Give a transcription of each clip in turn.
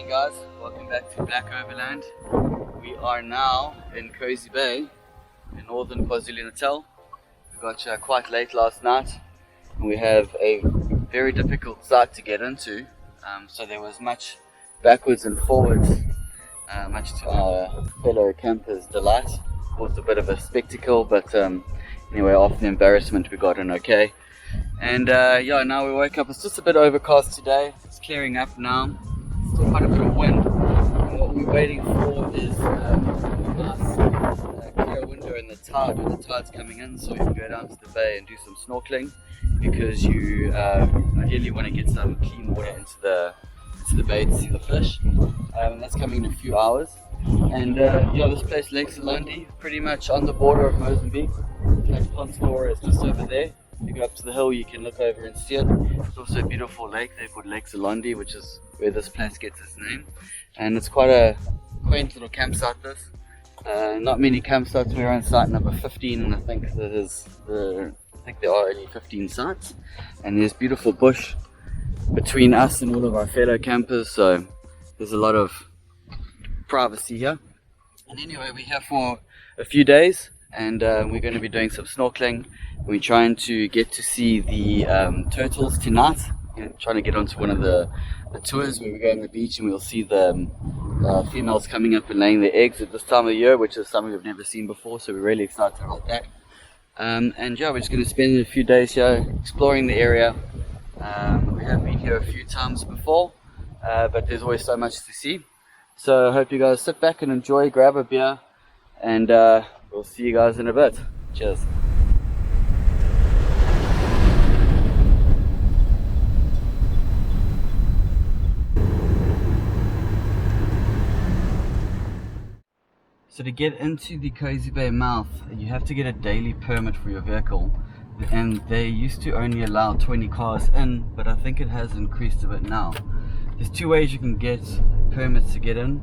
Guys, welcome back to Black Overland. We are now in Kosi Bay in northern KwaZulu-Natal. We got here quite late last night and we have a very difficult site to get into, so there was much backwards and forwards, much to our fellow campers' delight. It was a bit of a spectacle, but anyway, after the embarrassment we got in okay. And yeah, now we woke up. It's just a bit overcast today. It's clearing up now. Still quite a bit of wind, and what we're waiting for is a nice clear window in the tide, when the tide's coming in, so we can go down to the bay and do some snorkeling, because you ideally want to get some clean water into the bay to see the fish. That's coming in a few hours. And yeah, this place, Lake Zilonde, pretty much on the border of Mozambique. Lake Pontsora is just over there. You go up to the hill, you can look over and see it. It's also a beautiful lake. They've got Lake Zilonde, which is where this place gets its name. And it's quite a quaint little campsite, this. Not many campsites. We're on site number 15, and I think there are only 15 sites. And there's beautiful bush between us and all of our fellow campers, so there's a lot of privacy here. And anyway, we're here for a few days, and we're going to be doing some snorkeling. We're trying to get to see the turtles tonight. Trying to get onto one of the tours where we go on the beach and we'll see the females coming up and laying their eggs at this time of the year, which is something we've never seen before, so we're really excited about that. And yeah, we're just going to spend a few days here exploring the area. We have been here a few times before, but there's always so much to see. So I hope you guys sit back and enjoy, grab a beer, and we'll see you guys in a bit. Cheers. So to get into the Kosi Bay mouth, you have to get a daily permit for your vehicle, and they used to only allow 20 cars in, but I think it has increased a bit now. There's two ways you can get permits to get in.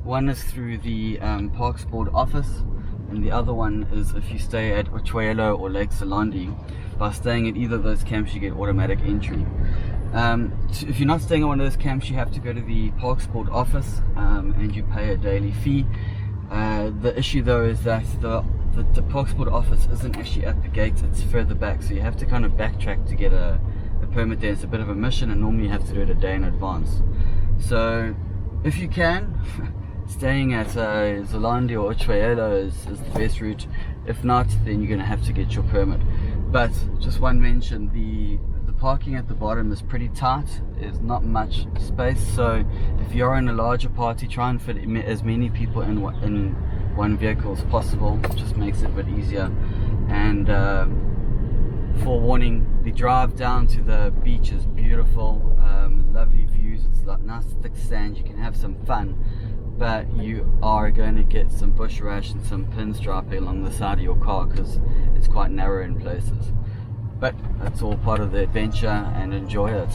One is through the Parks Board office, and the other one is if you stay at Toyah or Lake Zilonde. By staying at either of those camps you get automatic entry. If you're not staying at one of those camps, you have to go to the Parks Board office and you pay a daily fee. The issue though is that the Parks Board office isn't actually at the gate, it's further back, so you have to kind of backtrack to get a permit there. It's a bit of a mission, and normally you have to do it a day in advance. So if you can, staying at Zilonde or Toyah is the best route. If not, then you're going to have to get your permit. But just one mention, the parking at the bottom is pretty tight. There's not much space, so if you're in a larger party, try and fit as many people in one vehicle as possible. It just makes it a bit easier. And forewarning, the drive down to the beach is beautiful, lovely views. It's like nice thick sand, you can have some fun, but you are going to get some bush rash and some pinstriping along the side of your car because it's quite narrow in places. But that's all part of the adventure, and enjoy it.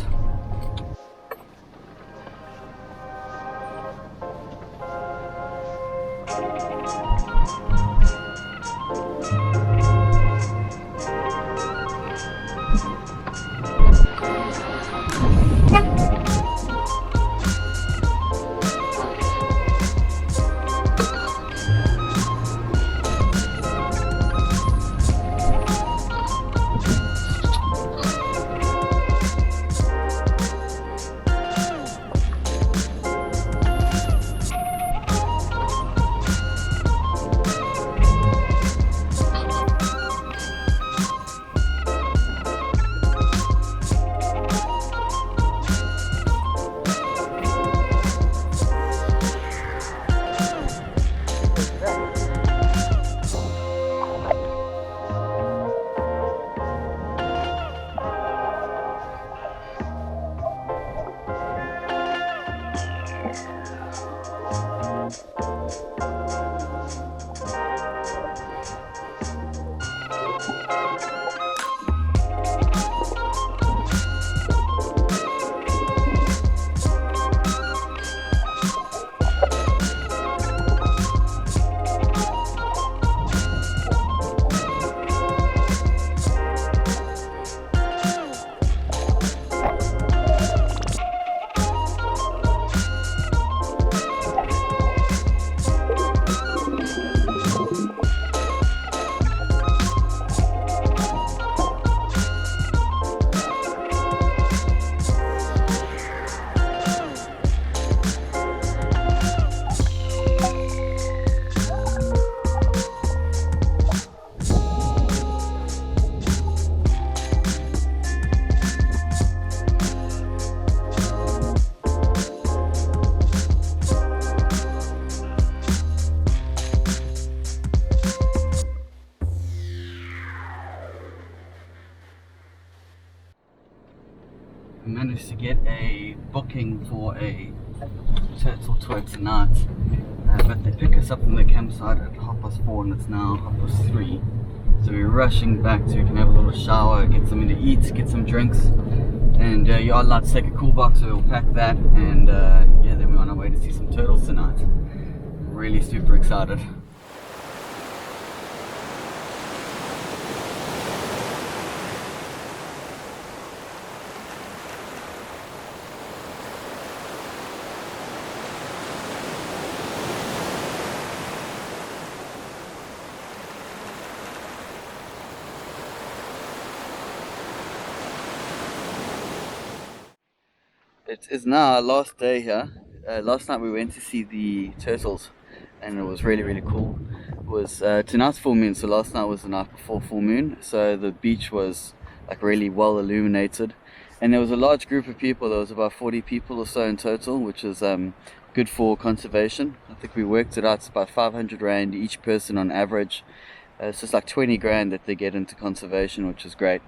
managed to get a booking for a turtle tour tonight, but they pick us up from the campsite at 4:30 and it's now 3:30. So we're rushing back so we can have a little shower, get something to eat, get some drinks, and you are allowed to take a cool box, so we'll pack that, and yeah, then we're on our way to see some turtles tonight. Really super excited. It is now our last day here. Last night we went to see the turtles and it was really cool. It was tonight's full moon, so last night was the night before full moon, so the beach was like really well illuminated, and there was a large group of people. There was about 40 people or so in total, which is good for conservation. I think we worked it out, it's about 500 Rand each person on average. So it's like 20 grand that they get into conservation, which is great.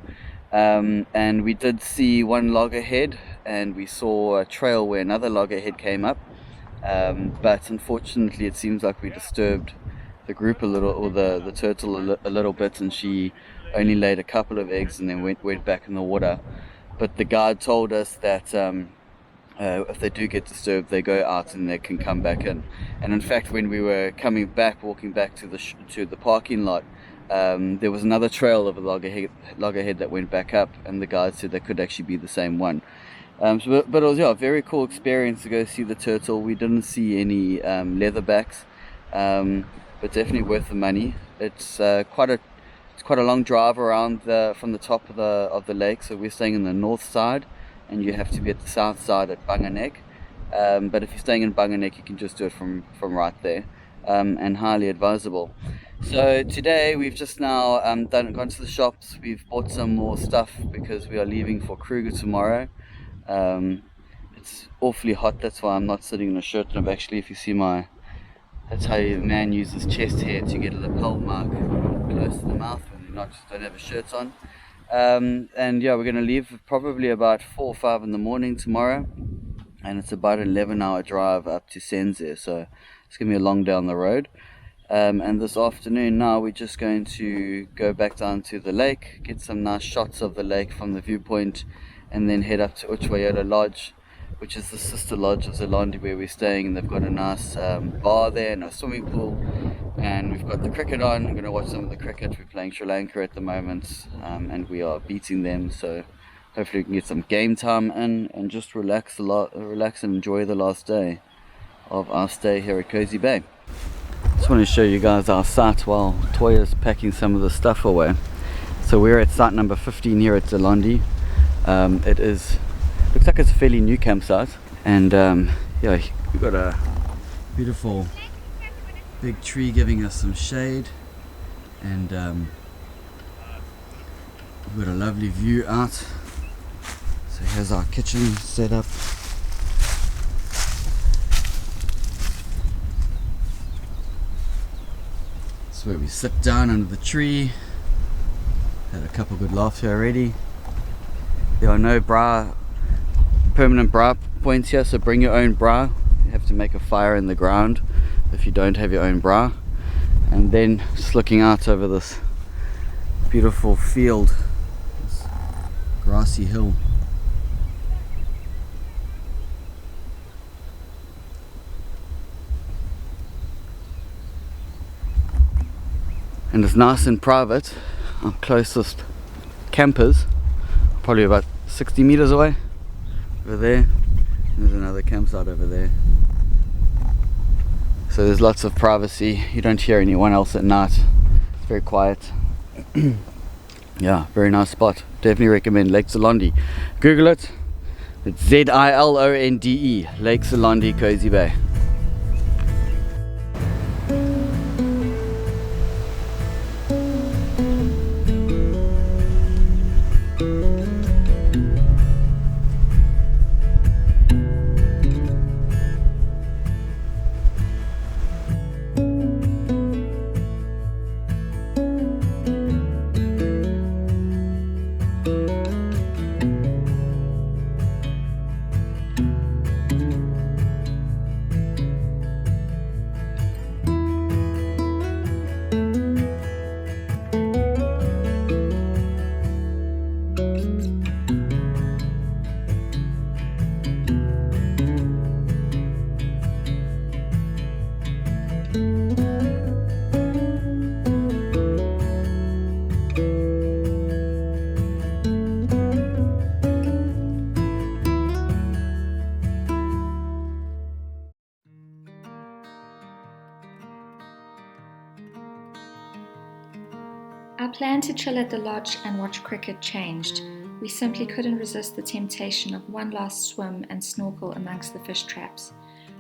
And we did see one loggerhead, and we saw a trail where another loggerhead came up, but unfortunately it seems like we disturbed the group a little, or the turtle a little bit, and she only laid a couple of eggs and then went back in the water. But the guide told us that if they do get disturbed, they go out and they can come back in. And in fact, when we were coming back, walking back to the parking lot, there was another trail of a loggerhead that went back up, and the guide said they could actually be the same one. But it was, yeah, a very cool experience to go see the turtle. We didn't see any leatherbacks, but definitely worth the money. It's quite a long drive around from the top of the lake. So we're staying in the north side, and you have to be at the south side at Banganek. But if you're staying in Banganek, you can just do it from right there, and highly advisable. So today we've just now gone to the shops. We've bought some more stuff because we are leaving for Kruger tomorrow. It's awfully hot, that's why I'm not sitting in a shirt. And actually, if you see that's how a man uses chest hair to get a lapel mark close to the mouth when they don't have a shirt on. And yeah, we're going to leave probably about 4 or 5 in the morning tomorrow, and it's about an 11-hour drive up to Senze, so it's going to be a long down the road. And this afternoon now we're just going to go back down to the lake, get some nice shots of the lake from the viewpoint, and then head up to Toyah Lodge, which is the sister lodge of Zilonde where we're staying. And they've got a nice bar there and a swimming pool, and we've got the cricket on. I'm going to watch some of the cricket. We're playing Sri Lanka at the moment, and we are beating them, so hopefully we can get some game time in and just relax and enjoy the last day of our stay here at Kosi Bay. Just want to show you guys our site while Toyah's packing some of the stuff away. So we're at site number 15 here at Zilonde. Looks like it's a fairly new campsite, and yeah, we've got a beautiful big tree giving us some shade, and we've got a lovely view out. So here's our kitchen set up. Where we sit down under the tree. Had a couple good laughs here already. There are no permanent bra points here, so bring your own bra. You have to make a fire in the ground if you don't have your own bra. And then just looking out over this beautiful field, this grassy hill. And it's nice and private. Our closest campers probably about 60 meters away over there. There's another campsite over there, so there's lots of privacy. You don't hear anyone else at night. It's very quiet. Yeah, very nice spot. Definitely recommend Lake Zilonde. Google it. It's Zilonde, Lake Zilonde, Kosi Bay. Our plan to chill at the lodge and watch cricket changed. We simply couldn't resist the temptation of one last swim and snorkel amongst the fish traps.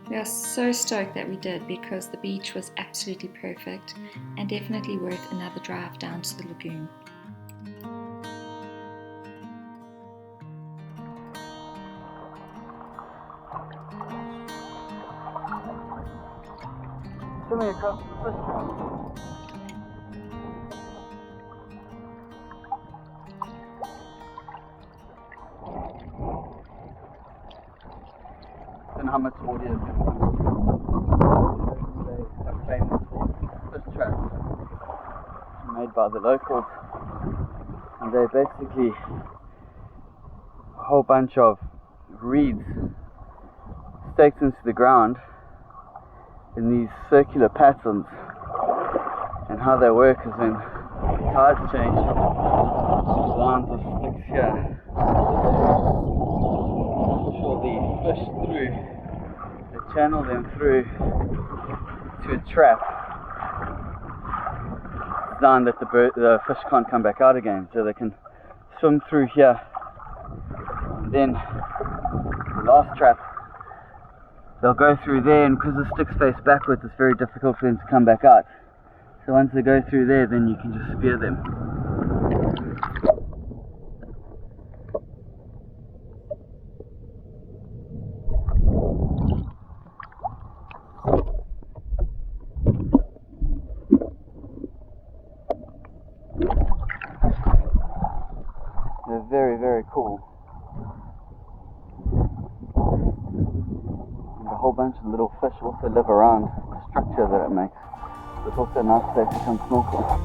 We are so stoked that we did because the beach was absolutely perfect and definitely worth another drive down to the lagoon. Swimming across the fish trap. And how much audio is famous for fish traps made by the locals, and they're basically a whole bunch of reeds staked into the ground in these circular patterns, and how they work is when tides change, lines of sticks here pull the fish through, they channel them through to a trap designed that the fish can't come back out again, so they can swim through here, and then the last trap they'll go through there, and because the sticks face backwards it's very difficult for them to come back out. So once they go through there, then you can just spear them. They're very, very cool. And a whole bunch of little fish also live around the structure that it makes. It's also a nice place to come snorkel.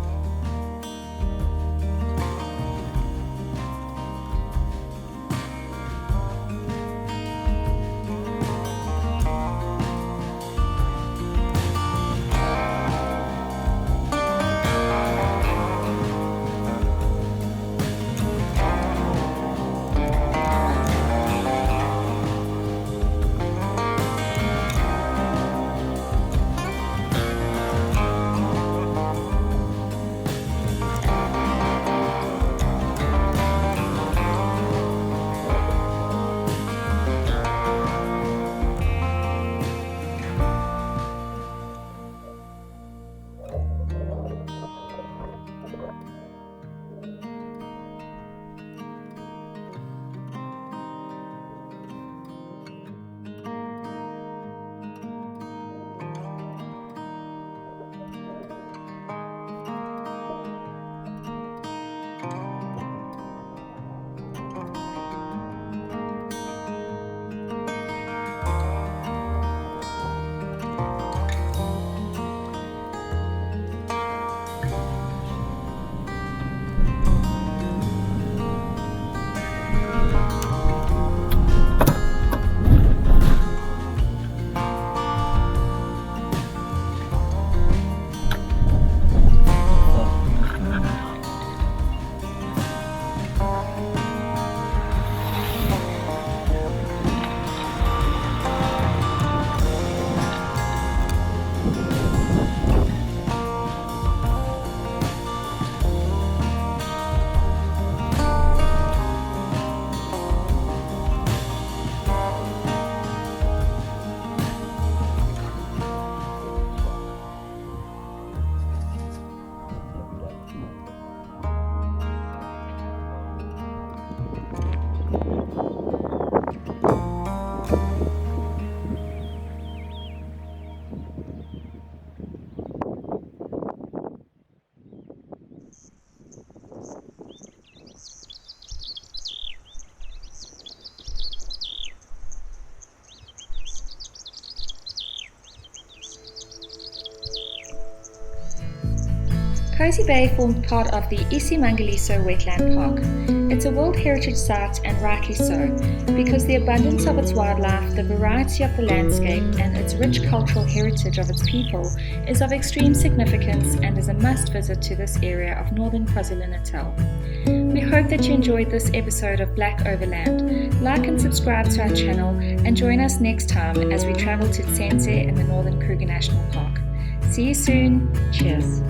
Kosi Bay formed part of the Isimangaliso Wetland Park. It's a World Heritage Site, and rightly so, because the abundance of its wildlife, the variety of the landscape, and its rich cultural heritage of its people is of extreme significance and is a must visit to this area of northern KwaZulu-Natal. We hope that you enjoyed this episode of Black Overland. Like and subscribe to our channel and join us next time as we travel to Zilonde in the northern Kruger National Park. See you soon. Cheers.